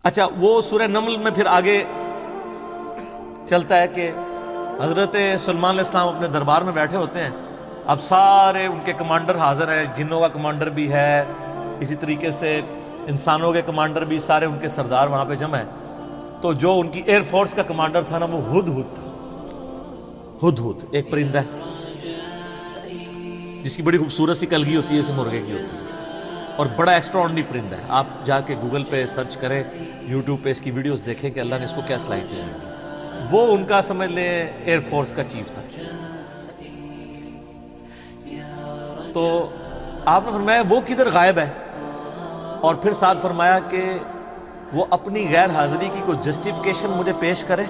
اچھا وہ سورہ نمل میں پھر آگے چلتا ہے کہ حضرت سلیمان علیہ السلام اپنے دربار میں بیٹھے ہوتے ہیں. اب سارے ان کے کمانڈر حاضر ہیں, جنوں کا کمانڈر بھی ہے, اسی طریقے سے انسانوں کے کمانڈر بھی, سارے ان کے سردار وہاں پہ جمع ہیں. تو جو ان کی ایئر فورس کا کمانڈر تھا نا, وہ ہدہد تھا. ہدہد ایک پرندہ ہے جس کی بڑی خوبصورت سی کلگی ہوتی ہے, جیسے مرغے کی ہوتی ہے, اور بڑا ایکسٹرا آرڈنری پرندہ ہے. آپ جا کے گوگل پہ سرچ کریں, یوٹیوب پہ اس کی ویڈیوز دیکھیں کہ اللہ نے اس کو کیا صلاحیت دی. وہ ان کا سمجھ لیں ایئر فورس کا چیف تھا. تو آپ نے فرمایا وہ کدھر غائب ہے, اور پھر ساتھ فرمایا کہ وہ اپنی غیر حاضری کی کوئی جسٹیفیکیشن مجھے پیش کرے,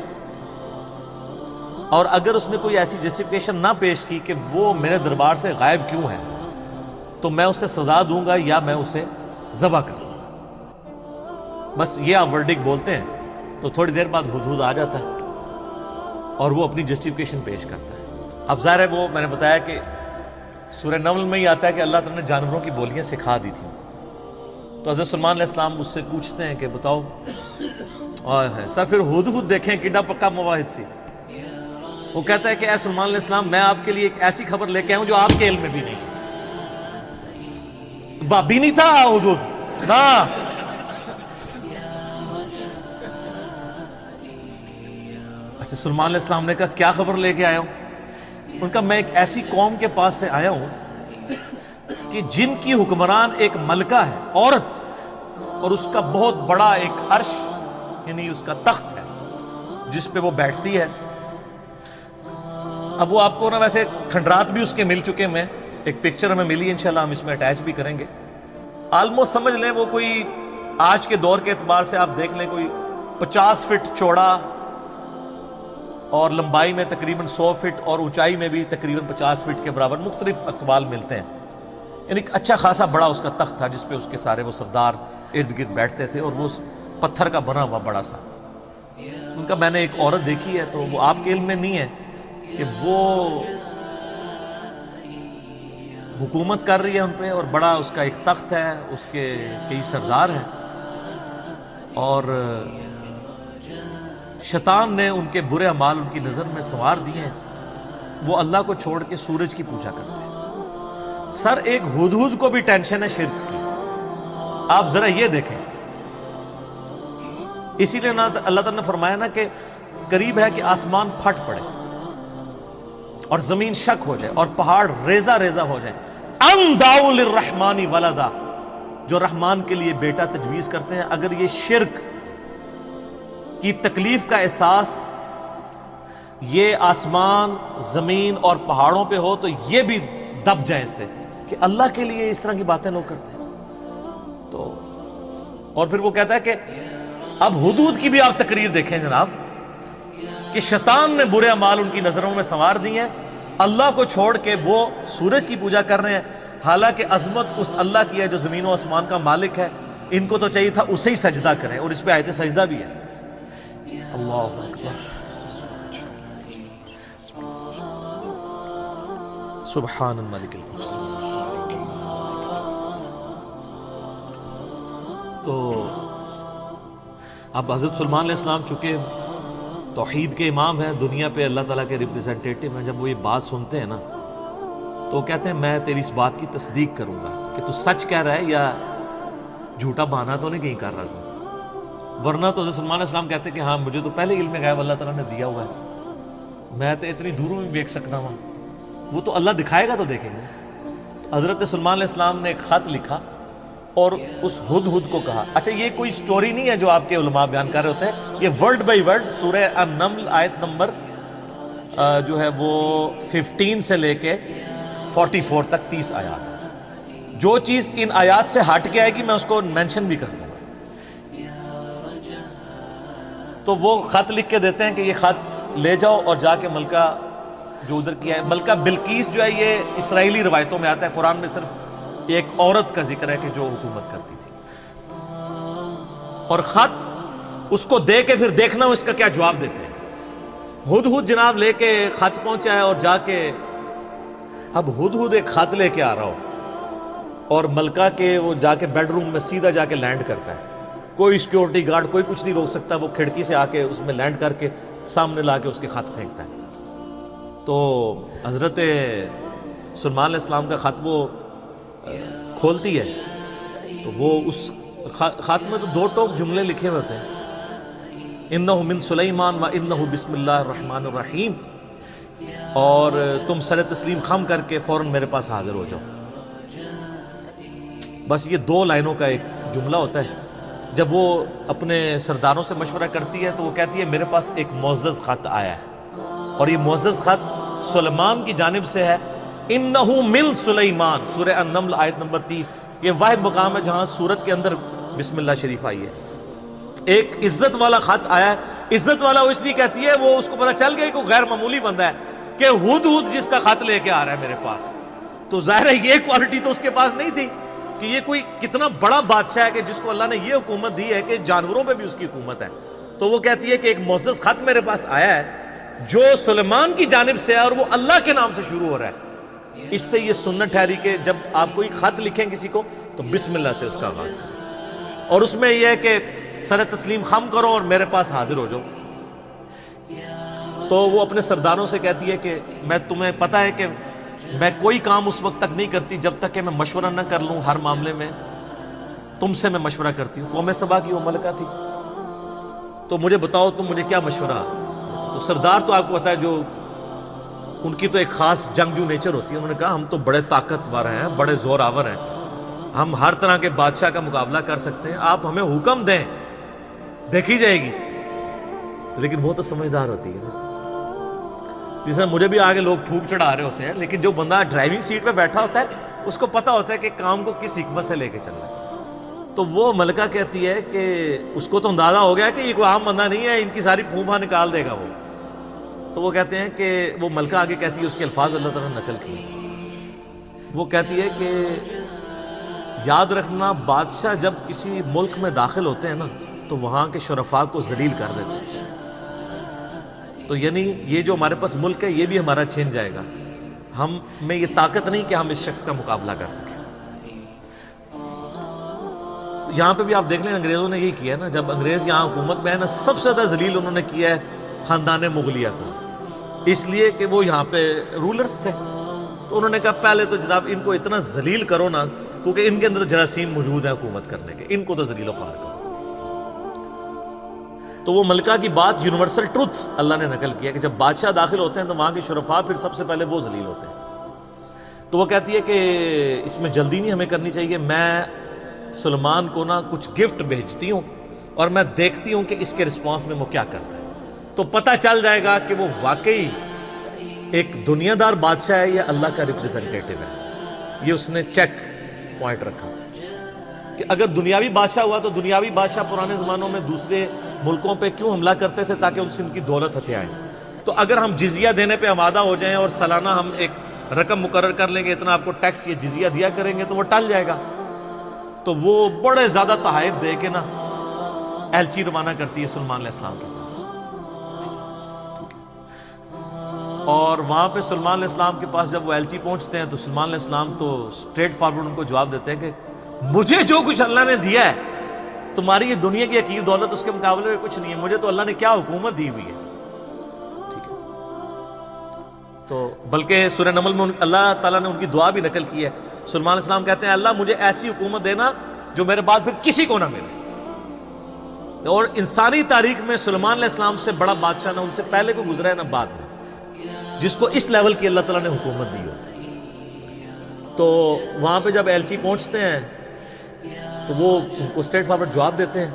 اور اگر اس نے کوئی ایسی جسٹیفیکیشن نہ پیش کی کہ وہ میرے دربار سے غائب کیوں ہے, تو میں اسے سزا دوں گا یا میں اسے ذبح کر دوں گا. بس یہ آپ ورڈک بولتے ہیں تو تھوڑی دیر بعد ہدہد آ جاتا ہے اور وہ اپنی جسٹیفیکیشن پیش کرتا ہے. اب ظاہر ہے وہ میں نے بتایا کہ سورہ نمل میں ہی آتا ہے کہ اللہ تعالیٰ نے جانوروں کی بولیاں سکھا دی تھیں. تو حضرت سلیمان علیہ السلام اس سے پوچھتے ہیں کہ بتاؤ. سر پھر ہدہد دیکھیں کڈا پکا مواحد سی. وہ کہتا ہے کہ اے سلیمان علیہ السلام, میں آپ کے لیے ایک ایسی خبر لے کے آیا ہوں جو آپ کے علم میں بھی نہیں. بابی نہیں تھا ہدہد نا. اچھا سلیمان علیہ السلام نے کہا کیا خبر لے کے آیا ہوں؟ ان کا میں ایک ایسی قوم کے پاس سے آیا ہوں کہ جن کی حکمران ایک ملکہ ہے, عورت, اور اس کا بہت بڑا ایک عرش یعنی اس کا تخت ہے جس پہ وہ بیٹھتی ہے. اب وہ آپ کو نا ویسے کھنڈرات بھی اس کے مل چکے ہیں, ایک پکچر ہمیں ملی, انشاءاللہ ہم اس میں اٹیچ بھی کریں گے. آلموسٹ سمجھ لیں وہ کوئی آج کے دور کے اعتبار سے آپ دیکھ لیں کوئی 50 فٹ چوڑا اور لمبائی میں تقریباً 100 فٹ اور اونچائی میں بھی تقریباً 50 فٹ کے برابر, مختلف اقوال ملتے ہیں. یعنی ایک اچھا خاصا بڑا اس کا تخت تھا جس پہ اس کے سارے وہ سردار ارد گرد بیٹھتے تھے, اور وہ پتھر کا بنا ہوا بڑا سا. ان کا میں نے ایک عورت دیکھی ہے, تو وہ آپ کے علم میں نہیں ہے کہ وہ حکومت کر رہی ہے ان پہ, اور بڑا اس کا ایک تخت ہے, اس کے کئی سردار ہیں, اور شیطان نے ان کے برے اعمال ان کی نظر میں سنوار دیے ہیں. وہ اللہ کو چھوڑ کے سورج کی پوجا کرتے ہیں. سر ایک ہدہد کو بھی ٹینشن ہے شرک کی. آپ ذرا یہ دیکھیں, اسی لیے اللہ تعالیٰ نے فرمایا نا کہ قریب ہے کہ آسمان پھٹ پڑے اور زمین شک ہو جائے اور پہاڑ ریزہ ریزہ ہو جائے. ان دعوا للرحمن ولدا, جو رحمان کے لیے بیٹا تجویز کرتے ہیں, اگر یہ شرک کی تکلیف کا احساس یہ آسمان زمین اور پہاڑوں پہ ہو تو یہ بھی دب جائیں سے کہ اللہ کے لیے اس طرح کی باتیں لوگ کرتے ہیں. تو اور پھر وہ کہتا ہے کہ اب ہدہد کی بھی آپ تقریر دیکھیں جناب, کہ شیطان نے برے اعمال ان کی نظروں میں سنوار دی ہیں, اللہ کو چھوڑ کے وہ سورج کی پوجا کر رہے ہیں, حالانکہ عظمت اس اللہ کی ہے جو زمین و آسمان کا مالک ہے. ان کو تو چاہیے تھا اسے ہی سجدہ کریں, اور اس پہ آیت سجدہ بھی ہے. اللہ اکبر, سبحان الملک المقسم. تو اب حضرت سلیمان علیہ السلام چونکہ توحید کے امام ہیں, دنیا پہ اللہ تعالیٰ کے ریپریزنٹیٹیو ہیں, جب وہ یہ بات سنتے ہیں نا تو کہتے ہیں میں تیری اس بات کی تصدیق کروں گا کہ تو سچ کہہ رہا ہے یا جھوٹا بہانا تو نہیں کہیں کر رہا تو. ورنہ تو حضرت سلیمان علیہ السلام کہتے ہیں کہ ہاں مجھے تو پہلے علم غیب اللہ تعالیٰ نے دیا ہوا ہے, میں تو اتنی دوروں میں دیکھ سکنا ہوں. وہ تو اللہ دکھائے گا تو دیکھیں گے. حضرت سلیمان علیہ السلام نے ایک خط لکھا اور اس ہدہد کو کہا. اچھا یہ کوئی سٹوری نہیں ہے جو آپ کے علماء بیان کر رہے ہوتے ہیں, یہ ورڈ بائی ورڈ سورہ النمل آیت نمبر جو ہے وہ 15 سے لے کے 44 تک 30 آیات. جو چیز ان آیات سے ہٹ کے آئے گی میں اس کو مینشن بھی کر دوں گا. تو وہ خط لکھ کے دیتے ہیں کہ یہ خط لے جاؤ اور جا کے ملکہ جو ادھر کیا ہے, ملکہ بلقیس جو ہے یہ اسرائیلی روایتوں میں آتا ہے, قرآن میں صرف ایک عورت کا ذکر ہے کہ جو حکومت کرتی تھی. اور خط اس کو دے کے پھر دیکھنا اس کا کیا جواب دیتے ہیں. ہدہد جناب لے کے خط پہنچا ہے اور جا کے اب ہدہد ایک خط لے کے آ رہا ہو اور ملکہ کے وہ جا کے بیڈ روم میں سیدھا جا کے لینڈ کرتا ہے کوئی سیکورٹی گارڈ کوئی کچھ نہیں روک سکتا، وہ کھڑکی سے آ کے اس میں لینڈ کر کے سامنے لا کے اس کے خط پھینکتا ہے۔ تو حضرت سلیمان علیہ السلام کا خط وہ کھولتی ہے تو وہ اس خط میں تو 2 ٹوک جملے لکھے ہوتے ہیں، انہ من سلیمان و انہ بسم اللہ الرحمن الرحیم، اور تم سر تسلیم خم کر کے فوراً میرے پاس حاضر ہو جاؤ۔ بس یہ 2 لائنوں کا ایک جملہ ہوتا ہے۔ جب وہ اپنے سرداروں سے مشورہ کرتی ہے تو وہ کہتی ہے میرے پاس ایک معزز خط آیا ہے، اور یہ معزز خط سلیمان کی جانب سے ہے۔ انہ من سلیمان، سورہ النمل آیت نمبر 30، یہ واحد مقام ہے جہاں سورت کے اندر بسم اللہ شریف آئی ہے۔ ایک عزت والا خط آیا ہے۔ عزت والا وہ اس لیے کہتی ہے، وہ اس کو پتہ چل گیا کہ غیر معمولی بندہ ہے، کہ ہد جس کا خط لے کے آ رہا ہے میرے پاس، تو ظاہر ہے یہ کوالٹی تو اس کے پاس نہیں تھی کہ یہ کوئی کتنا بڑا بادشاہ ہے کہ جس کو اللہ نے یہ حکومت دی ہے کہ جانوروں پہ بھی اس کی حکومت ہے۔ تو وہ کہتی ہے کہ ایک معزز خط میرے پاس آیا ہے جو سلیمان کی جانب سے ہے، اور وہ اللہ کے نام سے شروع ہو رہا ہے۔ اس سے یہ سنت ٹھہری کہ جب آپ کوئی خط لکھیں کسی کو تو بسم اللہ سے اس کا آغاز کریں، اور اس میں یہ ہے کہ سر تسلیم خم کرو اور میرے پاس حاضر ہو جاؤ۔ تو وہ اپنے سرداروں سے کہتی ہے کہ میں تمہیں پتہ ہے کہ میں کوئی کام اس وقت تک نہیں کرتی جب تک کہ میں مشورہ نہ کر لوں، ہر معاملے میں تم سے میں مشورہ کرتی ہوں۔ قوم سبا کی وہ ملکہ تھی، تو مجھے بتاؤ تم مجھے کیا مشورہ۔ تو سردار تو آپ کو پتہ ہے جو ان کی تو ایک خاص جنگجو نیچر ہوتی ہے، انہوں نے کہا ہم تو بڑے طاقتور ہیں، بڑے زور آور ہیں، ہم ہر طرح کے بادشاہ کا مقابلہ کر سکتے ہیں، آپ ہمیں حکم دیں، دیکھی جائے گی۔ لیکن وہ تو سمجھدار ہوتی ہے نا، جس میں مجھے بھی آگے لوگ پھونک چڑھا رہے ہوتے ہیں، لیکن جو بندہ ڈرائیونگ سیٹ پہ بیٹھا ہوتا ہے اس کو پتہ ہوتا ہے کہ کام کو کس حکمت سے لے کے چلنا ہے۔ تو وہ ملکہ کہتی ہے کہ اس کو تو اندازہ ہو گیا کہ یہ کوئی عام بندہ نہیں ہے، ان کی ساری پھوپھا نکال دے گا وہ۔ تو وہ کہتے ہیں کہ وہ ملکہ آگے کہتی ہے، اس کے الفاظ اللہ تعالیٰ نے نقل کیے، وہ کہتی ہے کہ یاد رکھنا بادشاہ جب کسی ملک میں داخل ہوتے ہیں نا تو وہاں کے شرفاء کو ذلیل کر دیتے ہیں، تو یعنی یہ جو ہمارے پاس ملک ہے یہ بھی ہمارا چھین جائے گا، ہم میں یہ طاقت نہیں کہ ہم اس شخص کا مقابلہ کر سکیں۔ یہاں پہ بھی آپ دیکھ لیں انگریزوں نے یہی کیا ہے نا، جب انگریز یہاں حکومت میں ہے نا، سب سے زیادہ ذلیل انہوں نے کیا ہے خاندان مغلیہ کو، اس لیے کہ وہ یہاں پہ رولرز تھے۔ تو انہوں نے کہا پہلے تو جناب ان کو اتنا ذلیل کرو نا، کیونکہ ان کے اندر جراثیم موجود ہیں حکومت کرنے کے، ان کو تو ذلیل و خوار کرو۔ تو وہ ملکہ کی بات یونیورسل ٹروتھ اللہ نے نقل کیا کہ جب بادشاہ داخل ہوتے ہیں تو وہاں کے شرفاء پھر سب سے پہلے وہ ذلیل ہوتے ہیں۔ تو وہ کہتی ہے کہ اس میں جلدی نہیں ہمیں کرنی چاہیے، میں سلیمان کو نا کچھ گفٹ بھیجتی ہوں اور میں دیکھتی ہوں کہ اس کے رسپانس میں وہ کیا کرتا ہے، تو پتہ چل جائے گا کہ وہ واقعی ایک دنیا دار بادشاہ ہے یا اللہ کا ریپریزنٹیٹیو ہے۔ یہ اس نے چیک پوائنٹ رکھا کہ اگر دنیاوی بادشاہ ہوا تو دنیاوی بادشاہ پرانے زمانوں میں دوسرے ملکوں پہ کیوں حملہ کرتے تھے؟ تاکہ ان سے ان کی دولت ہتھیائیں۔ تو اگر ہم جزیہ دینے پہ آمادہ ہو جائیں اور سالانہ ہم ایک رقم مقرر کر لیں گے اتنا آپ کو ٹیکس یا جزیہ دیا کریں گے تو وہ ٹل جائے گا۔ تو وہ بڑے زیادہ تحائف دے کے نا ایلچی روانہ کرتی ہے سلیمان علیہ السلام کے پاس، اور وہاں پہ سلیمان علیہ السلام کے پاس جب وہ ایلچی پہنچتے ہیں تو سلیمان علیہ السلام تو اسٹریٹ فارورڈ ان کو جواب دیتے ہیں کہ مجھے جو کچھ اللہ نے دیا ہے تمہاری یہ دنیا کی حقیر دولت اس کے مقابلے میں کچھ نہیں ہے، مجھے تو اللہ نے کیا حکومت دی ہوئی ہے۔ ٹھیک ہے، تو بلکہ سورہ نمل میں اللہ تعالیٰ نے ان کی دعا بھی نقل کی ہے۔ سلیمان علیہ السلام کہتے ہیں اللہ مجھے ایسی حکومت دینا جو میرے بعد پھر کسی کو نہ ملے، اور انسانی تاریخ میں سلیمان علیہ السلام سے بڑا بادشاہ نہ ان سے پہلے کو گزرا ہے نہ بعد میں جس کو اس لیول کی اللہ تعالیٰ نے حکومت دی ہو۔ تو وہاں پہ جب ایلچی پہنچتے ہیں تو وہ ان کو اسٹریٹ فارورڈ جواب دیتے ہیں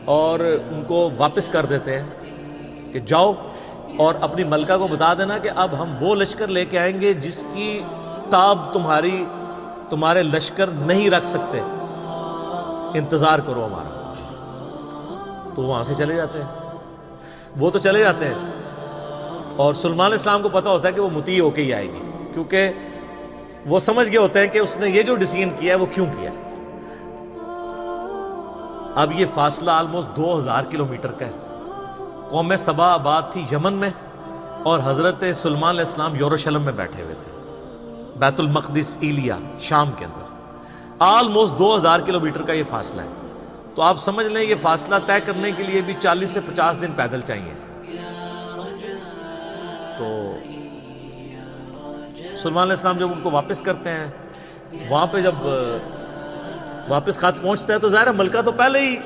اور ان کو واپس کر دیتے ہیں کہ جاؤ اور اپنی ملکہ کو بتا دینا کہ اب ہم وہ لشکر لے کے آئیں گے جس کی تاب تمہارے لشکر نہیں رکھ سکتے، انتظار کرو ہمارا۔ تو وہاں سے چلے جاتے ہیں، وہ تو چلے جاتے ہیں، اور سلیمان علیہ السلام کو پتہ ہوتا ہے کہ وہ مطیع ہو کے ہی آئے گی، کیونکہ وہ سمجھ گئے ہوتے ہیں کہ اس نے یہ جو ڈیسیژن کیا ہے وہ کیوں کیا ہے۔ اب یہ فاصلہ آلموسٹ 2000 کلومیٹر کا ہے۔ قوم سبا آباد تھی یمن میں، اور حضرت سلیمان علیہ السلام یروشلم میں بیٹھے ہوئے تھے، بیت المقدس ایلیا شام کے اندر۔ آلموسٹ 2000 کلومیٹر کا یہ فاصلہ ہے۔ تو آپ سمجھ لیں یہ فاصلہ طے کرنے کے لیے بھی 40 سے 50 دن پیدل چاہیے. تو سلیمان علیہ السلام جب ان کو واپس کرتے ہیں، وہاں پہ جب واپس خط پہنچتا ہے تو ظاہر ہے ملکہ تو پہلے ہی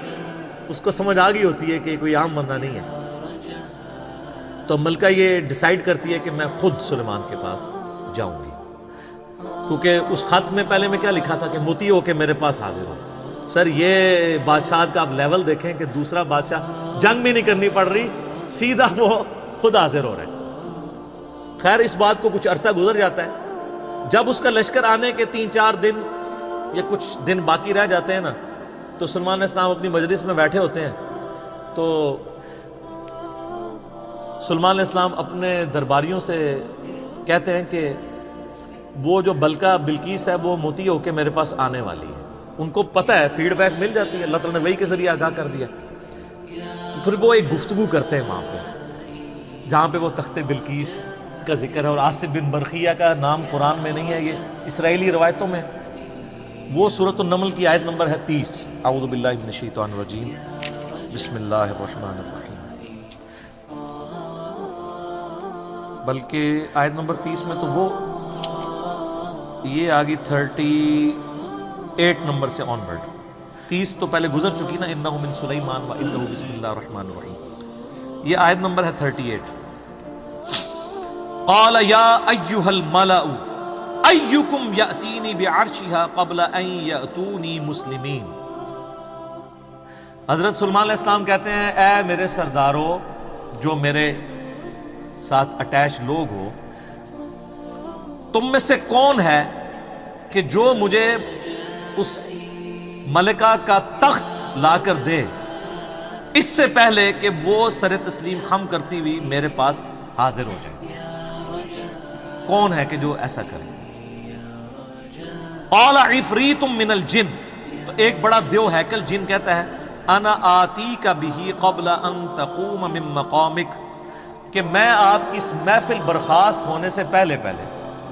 اس کو سمجھ آ گئی ہوتی ہے کہ کوئی عام بندہ نہیں ہے. تو ملکہ یہ ڈیسائیڈ کرتی ہے کہ میں خود سلیمان کے پاس جاؤں گی، کیونکہ اس خط میں پہلے میں کیا لکھا تھا کہ موتی ہو کے میرے پاس حاضر ہو. سر یہ بادشاہت کا آپ لیول دیکھیں کہ دوسرا بادشاہ جنگ بھی نہیں کرنی پڑ رہی، سیدھا وہ خود حاضر ہو رہے ہیں. خیر اس بات کو کچھ عرصہ گزر جاتا ہے. جب اس کا لشکر آنے کے 3-4 دن یا کچھ دن باقی رہ جاتے ہیں نا، تو سلیمان علیہ السلام اپنی مجلس میں بیٹھے ہوتے ہیں. تو سلیمان علیہ السلام اپنے درباریوں سے کہتے ہیں کہ وہ جو بلقیس ہے وہ موتی ہو کے میرے پاس آنے والی ہے. ان کو پتہ ہے، فیڈ بیک مل جاتی ہے، اللہ تعالیٰ نے وحی کے ذریعے آگاہ کر دیا. تو پھر وہ ایک گفتگو کرتے ہیں وہاں پہ، جہاں پہ وہ تخت بلقیس کا ذکر ہے. اور آصف بن برقیہ کا نام قرآن میں نہیں ہے، یہ اسرائیلی روایتوں میں. وہ سورۃ النمل کی آیت نمبر ہے 30. اعوذ باللہ من الشیطان الرجیم، بسم اللہ الرحمن الرحیم. بلکہ آیت نمبر 30 میں تو وہ یہ آگی 38 نمبر سے آن ورڈ. 30 تو پہلے گزر چکی نا، انہ من سلیمان و انہ بسم اللہ الرحمن الرحیم. یہ آیت نمبر ہے 38. قال یا ایھا الملأ ایکم یأتینی بعرشها قبل ان یأتونی مسلمین. حضرت سلیمان علیہ السلام کہتے ہیں اے میرے سردارو، جو میرے ساتھ اٹیچ لوگ ہو، تم میں سے کون ہے کہ جو مجھے اس ملکہ کا تخت لا کر دے اس سے پہلے کہ وہ سر تسلیم خم کرتی ہوئی میرے پاس حاضر ہو جائے؟ کون ہے کہ جو ایسا کرے؟ قال عفریت من الجن. تو ایک بڑا دیو ہیکل جن کہتا ہے انا آتیک بہ قبل ان تقوم من مقامک، کہ میں آپ کی اس محفل برخاست ہونے سے پہلے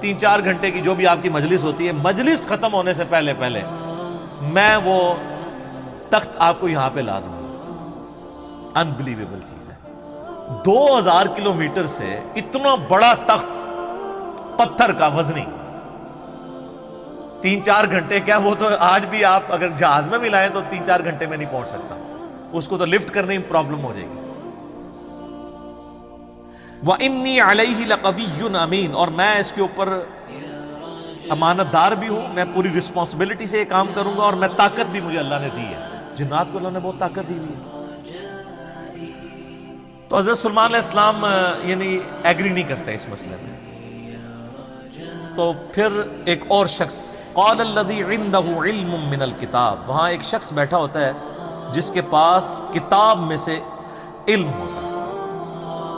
3-4 گھنٹے کی جو بھی آپ کی مجلس ہوتی ہے، مجلس ختم ہونے سے پہلے میں وہ تخت آپ کو یہاں پہ لا دوں گا. انبلیویبل چیز ہے. 2000 کلومیٹر سے اتنا بڑا تخت پتھر کا وزنی 3-4 گھنٹے کیا، وہ تو آج بھی آپ اگر جہاز میں بھی لائیں تو 3-4 گھنٹے میں نہیں پہنچ سکتا. اس کو تو لفٹ کرنے میں پرابلم ہو جائے گی. وَإِنِّي عَلَيْهِ لَقَوِيٌّ أَمِينٌ، اور میں اس کے اوپر امانت دار بھی ہوں، میں پوری رسپانسبلٹی سے یہ کام کروں گا، اور میں طاقت بھی مجھے اللہ نے دی ہے. جنات کو اللہ نے بہت طاقت دی ہوئی ہے. تو حضرت سلیمان علیہ السلام یعنی ایگری نہیں کرتے اس مسئلے میں. تو پھر ایک اور شخص، قال الذی عنده علم من الکتاب، وہاں ایک شخص بیٹھا ہوتا ہے جس کے پاس کتاب میں سے علم ہوتا ہے.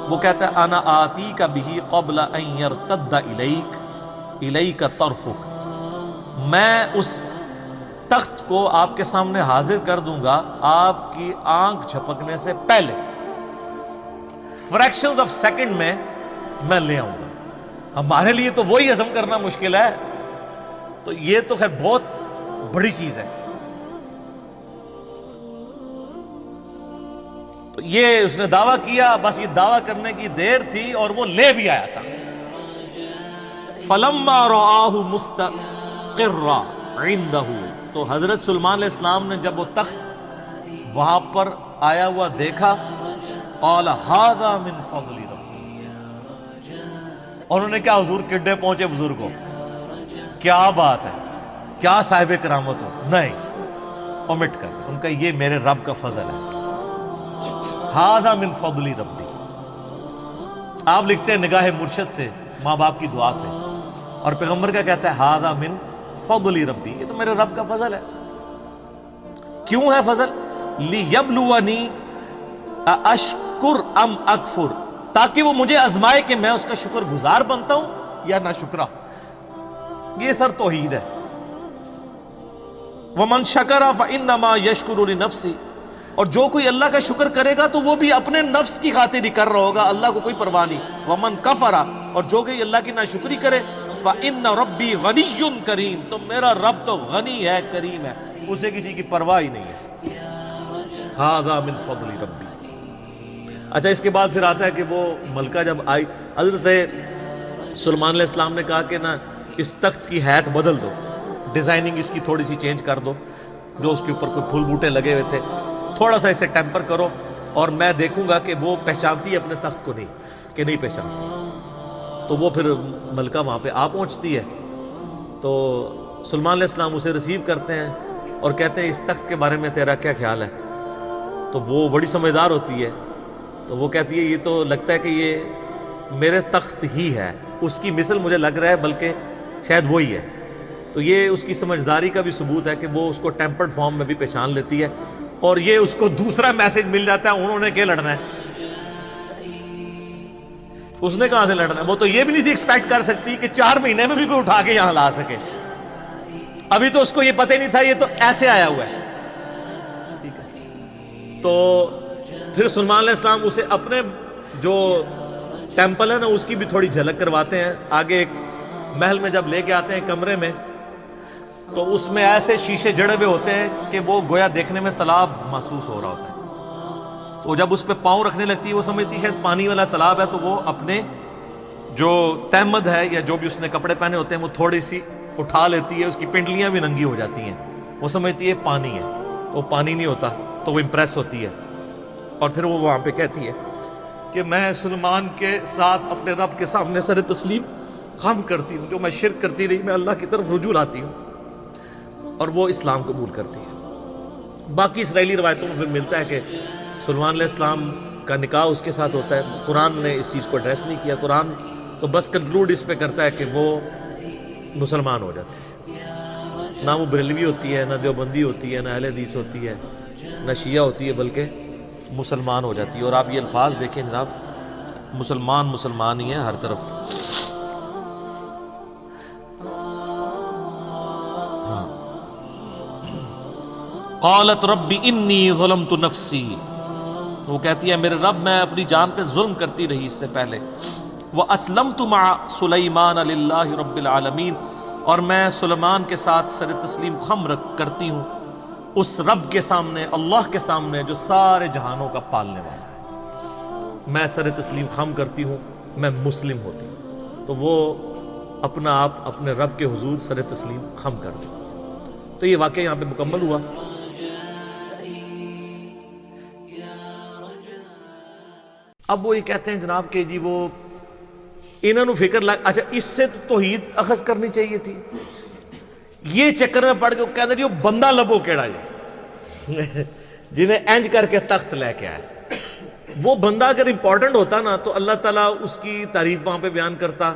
وہ کہتا ہے انا آتیک بہ قبل ان یرتد الیک طرفک، میں اس تخت کو آپ کے سامنے حاضر کر دوں گا آپ کی آنکھ جھپکنے سے پہلے. فریکشنز آف سیکنڈ میں لے آؤں گا. ہمارے لیے تو وہی ہضم کرنا مشکل ہے، تو یہ تو خیر بہت بڑی چیز ہے. تو یہ اس نے دعویٰ کیا، بس یہ دعویٰ کرنے کی دیر تھی اور وہ لے بھی آیا تھا. فَلَمَّا رَآهُ مُسْتَقِرًّا عِندَهُ، تو حضرت سلیمان علیہ السلام نے جب وہ تخت وہاں پر آیا ہوا دیکھا، قَالَ هَذَا مِن فَضْلِ رَبِّي. انہوں نے کیا حضور کڈے پہنچے بزرگ کو، کیا بات ہے، کیا صاحب کرامت ہو. نہیں، اومٹ کر، ان کا یہ میرے رب کا فضل ہے. ہذا من فضل ربی. آپ لکھتے ہیں نگاہ مرشد سے، ماں باپ کی دعا سے، اور پیغمبر کا کہتا ہے ہذا من فضل ربی، یہ تو میرے رب کا فضل ہے. کیوں ہے فضل؟ لیبلونی اشکر ام اکفر، تاکہ وہ مجھے آزمائے کہ میں اس کا شکر گزار بنتا ہوں یا نہ شکرا. یہ سر توحید ہے. ومن شکر فانما یشکر لنفسہ، اور جو کوئی اللہ کا شکر کرے گا تو وہ بھی اپنے نفس کی خاطر ہی کر رہا ہوگا، اللہ کو کوئی پرواہ نہیں. ومن کفر، اور جو کوئی اللہ کی ناشکری کرے، فإن ربی غنی کریم، تو میرا رب تو غنی ہے، کریم ہے، اسے کسی کی پرواہ ہی نہیں ہے. ھذا من فضل ربی۔ اچھا اس کے بعد پھر آتا ہے کہ وہ ملکہ جب آئی، حضرت سلیمان علیہ السلام نے کہا کہ نا اس تخت کی حیت بدل دو، ڈیزائننگ اس کی تھوڑی سی چینج کر دو، جو اس کے اوپر کوئی پھول بوٹے لگے ہوئے تھے تھوڑا سا اسے ٹیمپر کرو، اور میں دیکھوں گا کہ وہ پہچانتی ہے اپنے تخت کو نہیں کہ نہیں پہچانتی۔ تو وہ پھر ملکہ وہاں پہ آ پہنچتی ہے، تو سلیمان علیہ السلام اسے ریسیو کرتے ہیں اور کہتے ہیں اس تخت کے بارے میں تیرا کیا خیال ہے؟ تو وہ بڑی سمجھدار ہوتی ہے، تو وہ کہتی ہے یہ تو لگتا ہے کہ یہ میرے تخت ہی ہے، اس کی مثل مجھے لگ رہا ہے بلکہ شاید وہی ہے۔ تو یہ اس کی سمجھداری کا بھی ثبوت ہے کہ وہ اس کو ٹیمپرڈ فارم میں بھی پہچان لیتی ہے، اور یہ اس کو دوسرا میسج مل جاتا ہے انہوں نے کیا لڑنا ہے، اس نے کہاں سے لڑنا ہے۔ وہ تو یہ بھی نہیں تھی ایکسپیکٹ کر سکتی کہ 4 مہینے میں بھی کوئی اٹھا کے یہاں لا سکے، ابھی تو اس کو یہ پتہ ہی نہیں تھا، یہ تو ایسے آیا ہوا ہے۔ تو پھر سلیمان علیہ السلام اسے اپنے جو ٹیمپل ہے نا اس کی بھی تھوڑی جھلک کرواتے ہیں۔ آگے ایک محل میں جب لے کے آتے ہیں کمرے میں، تو اس میں ایسے شیشے جڑے ہوئے ہوتے ہیں کہ وہ گویا دیکھنے میں تالاب محسوس ہو رہا ہوتا ہے۔ تو جب اس پہ پاؤں رکھنے لگتی ہے وہ سمجھتی ہے شاید پانی والا تالاب ہے، تو وہ اپنے جو تہمد ہے یا جو بھی اس نے کپڑے پہنے ہوتے ہیں وہ تھوڑی سی اٹھا لیتی ہے، اس کی پنڈلیاں بھی ننگی ہو جاتی ہیں، وہ سمجھتی ہے پانی ہے، وہ پانی نہیں ہوتا، تو وہ امپریس ہوتی ہے۔ اور پھر وہ وہاں پہ کہتی ہے کہ میں سلیمان کے ساتھ اپنے رب کے سامنے سر تسلیم خم کرتی ہوں، جو میں شرک کرتی رہی میں اللہ کی طرف رجوع لاتی ہوں، اور وہ اسلام قبول کرتی ہے۔ باقی اسرائیلی روایتوں میں پھر ملتا ہے کہ سلیمان علیہ السلام کا نکاح اس کے ساتھ ہوتا ہے۔ قرآن نے اس چیز کو ایڈریس نہیں کیا، قرآن تو بس کنکلوڈ اس پہ کرتا ہے کہ وہ مسلمان ہو جاتے ہیں، نہ وہ بریلوی ہوتی ہے، نہ دیوبندی ہوتی ہے، نہ اہل حدیث ہوتی ہے، نہ شیعہ ہوتی ہے، بلکہ مسلمان ہو جاتی ہے۔ اور آپ یہ الفاظ دیکھیں جناب، مسلمان مسلمان ہی ہیں ہر طرف۔ قالت رب انی ظلمت نفسی، وہ کہتی ہے میرے رب میں اپنی جان پہ ظلم کرتی رہی اس سے پہلے، واسلمت مع سلیمان للہ رب العالمین، اور میں سلیمان کے ساتھ سر تسلیم خم کرتی ہوں اس رب کے سامنے، اللہ کے سامنے جو سارے جہانوں کا پالنے والا ہے۔ میں سر تسلیم خم کرتی ہوں، میں مسلم ہوتی ہوں۔ تو وہ اپنا آپ اپنے رب کے حضور سر تسلیم خم کر دی۔ تو یہ واقعہ یہاں پہ مکمل ہوا۔ اب وہ یہ کہتے ہیں جناب کہ جی وہ انہوں نے فکر لگ، اچھا اس سے تو توحید اخذ کرنی چاہیے تھی، یہ چکر میں پڑ کے وہ کہتے ہیں وہ بندہ لبو کیڑا جی جنہیں اینج کر کے تخت لے کے آئے۔ وہ بندہ اگر امپورٹنٹ ہوتا نا تو اللہ تعالیٰ اس کی تعریف وہاں پہ بیان کرتا،